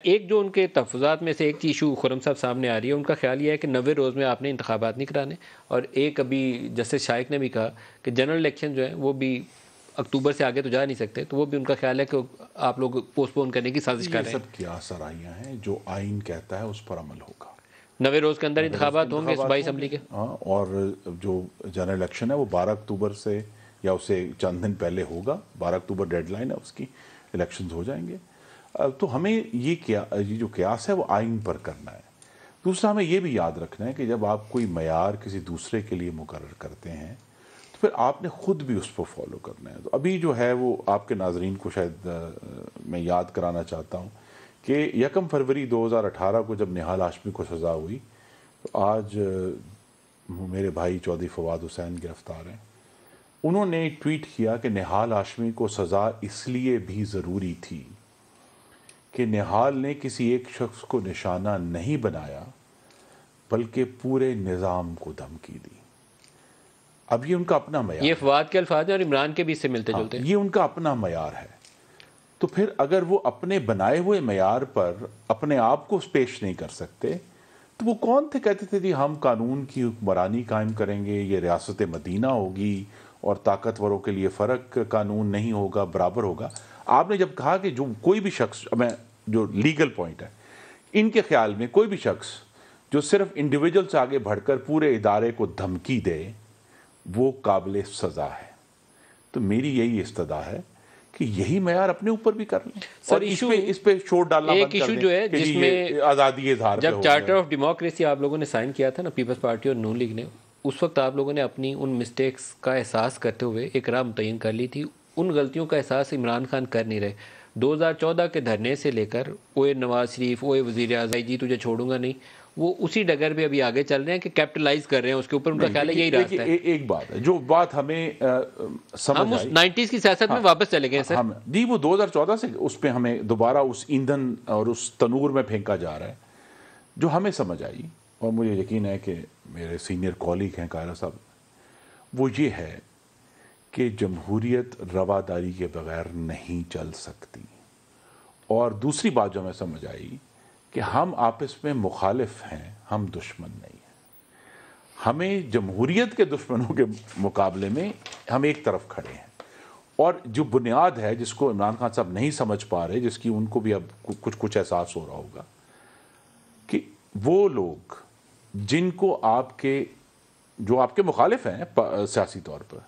ایک جو ان کے تحفظات میں سے ایک ایشو خرم صاحب سامنے آ رہی ہے، ان کا خیال یہ ہے کہ 90 روز میں آپ نے انتخابات نہیں کرانے، اور ایک ابھی جسٹس شائق نے بھی کہا کہ جنرل الیکشن جو ہیں وہ بھی اکتوبر سے آگے تو جا نہیں سکتے، تو وہ بھی ان کا خیال ہے کہ آپ لوگ پوسٹ پون کرنے کی سازش کر رہے ہیں۔ یہ سب کیا سرائیاں ہیں، جو آئین کہتا ہے اس پر عمل ہوگا۔ 90 روز کے اندر انتخابات ہوں گے صوبائی اسمبلی کے، اور جو جنرل الیکشن ہے وہ 12 اکتوبر سے یا اسے چند دن پہلے ہوگا، 12 اکتوبر ڈیڈ لائن ہے اس کی، الیکشنز ہو جائیں گے۔ تو ہمیں یہ جو قیاس ہے وہ آئین پر کرنا ہے۔ دوسرا ہمیں یہ بھی یاد رکھنا ہے کہ جب آپ کوئی معیار کسی دوسرے کے لیے مقرر کرتے ہیں تو پھر آپ نے خود بھی اس پر فالو کرنا ہے۔ تو ابھی جو ہے وہ آپ کے ناظرین کو شاید میں یاد کرانا چاہتا ہوں کہ 1 فروری 2018 کو جب نہال ہاشمی کو سزا ہوئی تو آج میرے بھائی چودھری فواد حسین گرفتار ہیں۔ انہوں نے ٹویٹ کیا کہ نہال ہاشمی کو سزا اس لیے بھی ضروری تھی کہ نہال نے کسی ایک شخص کو نشانہ نہیں بنایا بلکہ پورے نظام کو دھمکی دی۔ اب یہ ان کا اپنا معیار، یہ فواد کے الفاظ ہیں اور عمران کے بھی اس سے ملتے جلتے ہیں۔ یہ ان کا اپنا معیار ہے۔ تو پھر اگر وہ اپنے بنائے ہوئے معیار پر اپنے آپ کو پیش نہیں کر سکتے تو وہ کون تھے کہتے تھے جی ہم قانون کی حکمرانی قائم کریں گے، یہ ریاست مدینہ ہوگی اور طاقتوروں کے لیے فرق قانون نہیں ہوگا، برابر ہوگا۔ آپ نے جب کہا کہ جو کوئی بھی شخص، جو لیگل پوائنٹ ہے، ان کے خیال میں کوئی بھی شخص جو صرف انڈیویجول سے آگے بڑھ کر پورے ادارے کو دھمکی دے وہ قابل سزا ہے۔ تو میری یہی استدعا ہے کہ یہی معیار اپنے اوپر بھی کر لیں اور اس پہ شور ڈالنا بند کر دیں۔ ایک ایشو جو ہے جس میں آزادی اظہار جب چارٹر آف ڈیموکریسی آپ لوگوں نے سائن کیا تھا نا، پیپلز پارٹی اور نون لیگ نے، اس وقت آپ لوگوں نے اپنی ان مسٹیکس کا احساس کرتے ہوئے ایک راہ متعین کر لی تھی۔ ان غلطیوں کا احساس عمران خان کر نہیں رہے۔ 2014 کے دھرنے سے لے کر اوے نواز شریف، اوے وزیر اعظم، جی تجھے چھوڑوں گا نہیں، وہ اسی ڈگر پہ ابھی آگے چل رہے ہیں کہ کیپٹلائز کر رہے ہیں اس کے اوپر۔ ان کا خیال ہے یہی راستہ ہے۔ ایک بات ہے، جو بات ہمیں سمجھ ہم اس 90s کی سیاست میں واپس چلے گئے سر۔ جی وہ 2014 سے اس پہ ہمیں دوبارہ اس ایندھن اور اس تنور میں پھینکا جا رہا ہے۔ جو ہمیں سمجھ آئی، اور مجھے یقین ہے کہ میرے سینئر کولیگ ہیں قاہرہ صاحب، وہ یہ ہے کہ جمہوریت رواداری کے بغیر نہیں چل سکتی۔ اور دوسری بات جو ہمیں سمجھ آئی کہ ہم آپس میں مخالف ہیں، ہم دشمن نہیں ہیں۔ ہمیں جمہوریت کے دشمنوں کے مقابلے میں ہم ایک طرف کھڑے ہیں۔ اور جو بنیاد ہے جس کو عمران خان صاحب نہیں سمجھ پا رہے، جس کی ان کو بھی اب کچھ احساس ہو رہا ہوگا، کہ وہ لوگ جن کو جو آپ کے مخالف ہیں سیاسی طور پر،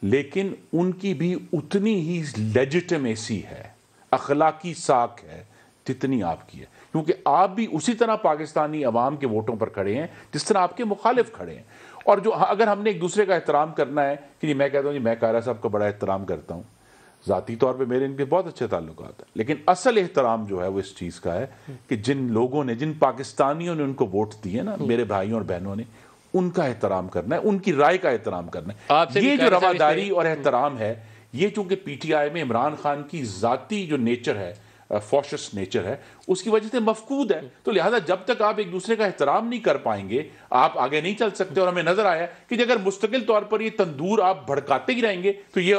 لیکن ان کی بھی اتنی ہی لیجٹمیسی ہے، اخلاقی ساکھ ہے جتنی آپ کی ہے، کیونکہ آپ بھی اسی طرح پاکستانی عوام کے ووٹوں پر کھڑے ہیں جس طرح آپ کے مخالف کھڑے ہیں۔ اور جو اگر ہم نے ایک دوسرے کا احترام کرنا ہے کہ میں کہتا ہوں جی میں قاہرہ صاحب کا بڑا احترام کرتا ہوں، ذاتی طور پہ میرے ان کے بہت اچھے تعلقات ہیں، لیکن اصل احترام جو ہے وہ اس چیز کا ہے کہ جن لوگوں نے، جن پاکستانیوں نے ان کو ووٹ دیے نا، میرے بھائیوں اور بہنوں نے، ان کا احترام کرنا ہے، ان کی رائے کا احترام کرنا ہے۔ یہ جو رواداری اور احترام ہے، یہ چونکہ پی ٹی آئی میں عمران خان کی ذاتی جو نیچر ہے، فوشس نیچر ہے، اس کی وجہ سے مفقود ہے۔ تو لہذا جب تک آپ ایک دوسرے کا احترام نہیں کر پائیں گے آپ آگے نہیں چل سکتے۔ اور ہمیں نظر آیا کہ اگر مستقل طور پر یہ تندور آپ بھڑکاتے ہی رہیں گے تو یہ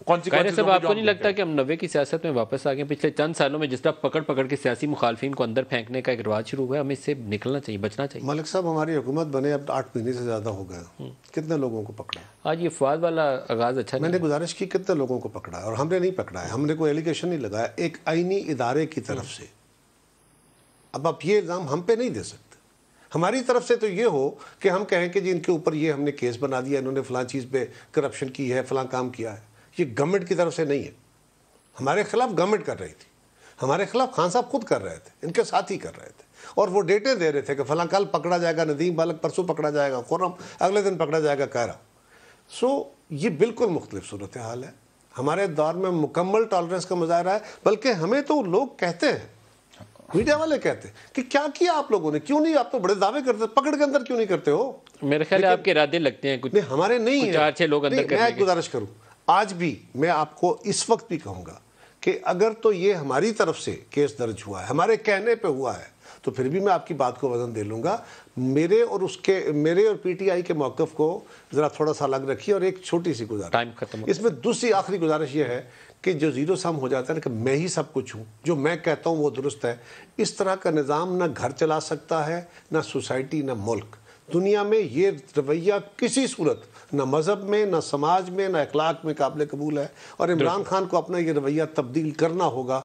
قاہرہ صاحب آپ کو نہیں لگتا کہ ہم 90 کی سیاست میں واپس آ گئے؟ پچھلے چند سالوں میں جس طرح پکڑ کے سیاسی مخالفین کو اندر پھینکنے کا ایک رواج شروع ہوا ہے، ہمیں اس سے نکلنا چاہیے، بچنا چاہیے۔ ملک صاحب ہماری حکومت بنے اب 8 مہینے سے زیادہ ہو گئے، کتنے لوگوں کو پکڑا؟ آج یہ فواد والا آغاز اچھا میں نے گزارش کی کتنے لوگوں کو پکڑا ہے، اور ہم نے نہیں پکڑا ہے، ہم نے کوئی ایلیگیشن نہیں لگایا ایک آئینی ادارے کی طرف سے۔ اب آپ یہ الزام ہم پہ نہیں دے سکتے۔ ہماری طرف سے تو یہ ہو کہ ہم کہیں کہ جی ان کے اوپر یہ ہم نے کیس بنا دیا، انہوں نے فلاں چیز پہ کرپشن کی ہے، فلاں کام کیا ہے۔ یہ گورنمنٹ کی طرف سے نہیں ہے، ہمارے خلاف گورنمنٹ کر رہی تھی، ہمارے خلاف خان صاحب خود کر رہے تھے، ان کے ساتھی کر رہے تھے، اور وہ ڈیٹے دے رہے تھے کہ فلاں کل پکڑا جائے گا ندیم بالغ، پرسوں پکڑا جائے گا خرم، اگلے دن پکڑا جائے گا قاہرہ۔ یہ بالکل مختلف صورتحال ہے۔ ہمارے دور میں مکمل ٹالرنس کا مظاہرہ ہے، بلکہ ہمیں تو لوگ کہتے ہیں، میڈیا والے کہتے ہیں کہ کیا کیا آپ لوگوں نے، کیوں نہیں، آپ تو بڑے دعوے کرتے، پکڑ کے اندر کیوں نہیں کرتے ہو؟ میرے خیال ہے آپ کے ارادے لگتے ہیں کچھ، ہمارے نہیں ہیں۔ 4-6 لوگ اندر کرنے میں ایک گزارش کروں، آج بھی میں آپ کو اس وقت بھی کہوں گا کہ اگر تو یہ ہماری طرف سے کیس درج ہوا ہے، ہمارے کہنے پہ ہوا ہے، تو پھر بھی میں آپ کی بات کو وزن دے لوں گا۔ میرے اور پی ٹی آئی کے موقف کو ذرا تھوڑا سا الگ رکھیے۔ اور ایک چھوٹی سی گزارش، ٹائم ختم ہو، اس میں دوسری آخری گزارش یہ ہے کہ جو زیرو سم ہو جاتا ہے نا کہ میں ہی سب کچھ ہوں، جو میں کہتا ہوں وہ درست ہے، اس طرح کا نظام نہ گھر چلا سکتا ہے، نہ سوسائٹی، نہ ملک۔ دنیا میں یہ رویہ کسی صورت نہ مذہب میں، نہ سماج میں، نہ اخلاق میں قابل قبول ہے، اور عمران خان کو اپنا یہ رویہ تبدیل کرنا ہوگا۔